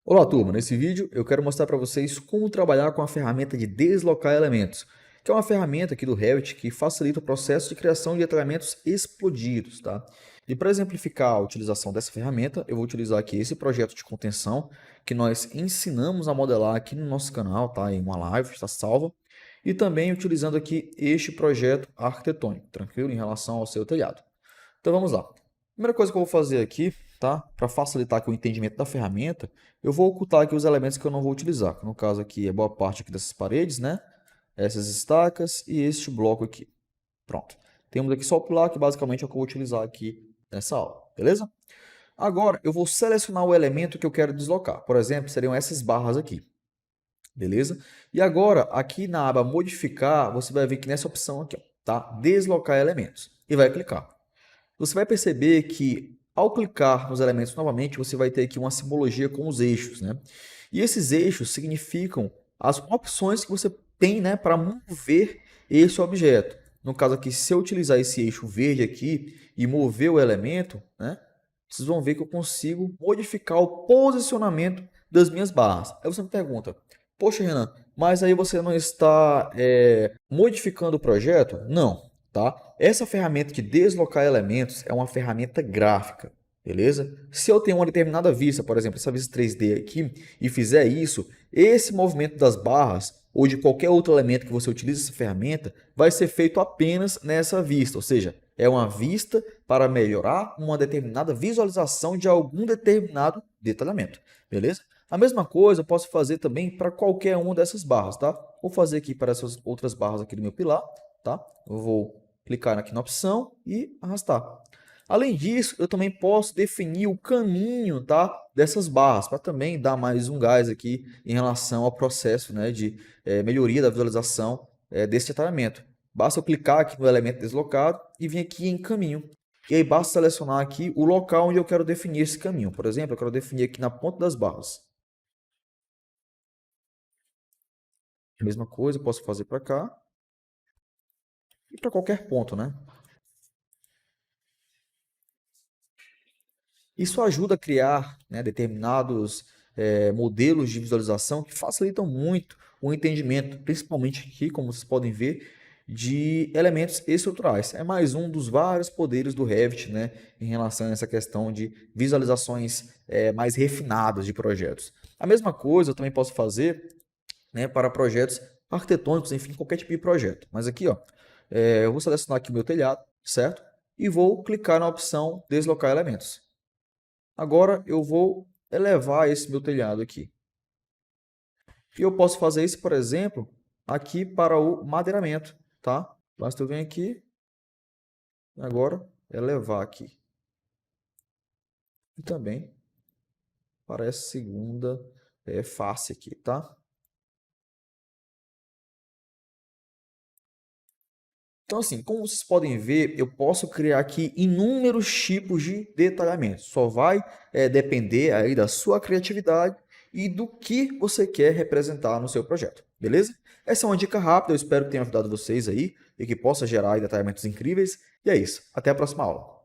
Olá, turma! Nesse vídeo eu quero mostrar para vocês como trabalhar com a ferramenta de deslocar elementos, que é uma ferramenta aqui do Revit que facilita o processo de criação de detalhamentos explodidos, tá? E para exemplificar a utilização dessa ferramenta, eu vou utilizar aqui esse projeto de contenção que nós ensinamos a modelar aqui no nosso canal, tá? Em uma live, está salva. E também utilizando aqui este projeto arquitetônico, tranquilo? Em relação ao seu telhado. Então vamos lá. Primeira coisa que eu vou fazer aqui, tá? Para facilitar aqui o entendimento da ferramenta, eu vou ocultar aqui os elementos que eu não vou utilizar. Que no caso aqui é boa parte aqui dessas paredes, né? Essas estacas e este bloco aqui. Pronto. Temos aqui só o pilar, que basicamente é o que eu vou utilizar aqui nessa aula, beleza? Agora eu vou selecionar o elemento que eu quero deslocar. Por exemplo, seriam essas barras aqui. Beleza? E agora, aqui na aba modificar, você vai ver que nessa opção aqui, ó, tá? Deslocar elementos. E vai clicar. Você vai perceber que ao clicar nos elementos novamente, você vai ter aqui uma simbologia com os eixos, né? E esses eixos significam as opções que você tem, né, para mover esse objeto. No caso aqui, se eu utilizar esse eixo verde aqui e mover o elemento, né, vocês vão ver que eu consigo modificar o posicionamento das minhas barras. Aí você me pergunta, poxa Renan, mas aí você não está modificando o projeto? Não, tá? Essa ferramenta de deslocar elementos é uma ferramenta gráfica, beleza? Se eu tenho uma determinada vista, por exemplo, essa vista 3D aqui, e fizer isso, esse movimento das barras ou de qualquer outro elemento que você utilize essa ferramenta vai ser feito apenas nessa vista, ou seja, é uma vista para melhorar uma determinada visualização de algum determinado detalhamento, beleza? A mesma coisa eu posso fazer também para qualquer uma dessas barras, tá? Vou fazer aqui para essas outras barras aqui do meu pilar, tá? Eu vou clicar aqui na opção e arrastar. Além disso, eu também posso definir o caminho, tá, dessas barras, para também dar mais um gás aqui em relação ao processo, né, de melhoria da visualização desse detalhamento. Basta eu clicar aqui no elemento deslocado e vir aqui em caminho. E aí basta selecionar aqui o local onde eu quero definir esse caminho. Por exemplo, eu quero definir aqui na ponta das barras. A mesma coisa eu posso fazer para cá e para qualquer ponto, né? Isso ajuda a criar, né, determinados modelos de visualização que facilitam muito o entendimento, principalmente aqui, como vocês podem ver, de elementos estruturais. É mais um dos vários poderes do Revit, né, em relação a essa questão de visualizações mais refinadas de projetos. A mesma coisa eu também posso fazer, né, para projetos arquitetônicos, enfim, qualquer tipo de projeto. Mas aqui, ó, eu vou selecionar aqui o meu telhado, certo? E vou clicar na opção deslocar elementos. Agora eu vou elevar esse meu telhado aqui. E eu posso fazer isso, por exemplo, aqui para o madeiramento, tá? Basta eu vir aqui, agora elevar aqui. E também para essa segunda face aqui, tá? Então, assim, como vocês podem ver, eu posso criar aqui inúmeros tipos de detalhamento. Só vai depender aí da sua criatividade e do que você quer representar no seu projeto, beleza? Essa é uma dica rápida, eu espero que tenha ajudado vocês aí e que possa gerar aí detalhamentos incríveis. E é isso, até a próxima aula.